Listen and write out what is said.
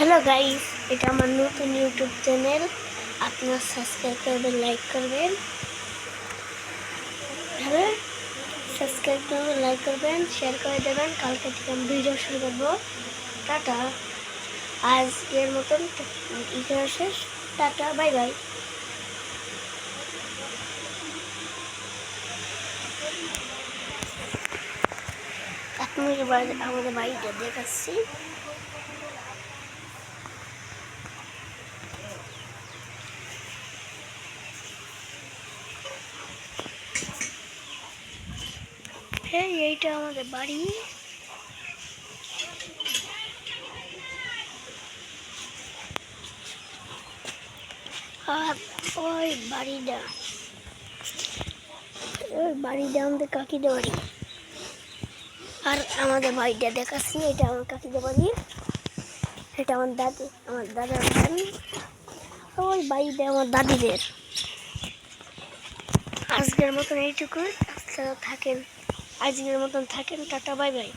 Hello guys, এটা আমার নতুন ইউটিউব চ্যানেল। আপনারা সাবস্ক্রাইব করবেন, লাইক করবেন। হ্যাঁ, সাবস্ক্রাইব করবেন, লাইক করবেন, শেয়ার করে দেবেন। কালকে থেকে আমি ভিডিও শুরু করবো। টাটা, আজকের মতন এখানে শেষ। Tata, bye bye. আপনি এবার আমাদের বাড়িটা দেখাচ্ছি। হ্যাঁ, এইটা আমাদের বাড়ি। আর ওই বাড়িটা আমাদের কাকিদের বাড়ি। আর আমাদের বাড়িটা দেখাচ্ছি, এটা আমার কাকিদের বাড়ি। এটা আমার দাদার বাড়ি। ওই বাড়িটা আমার দাদিদের। আজকের মতন এইটুকুই। আজকের মতন থাকেন। Tata, bye bye.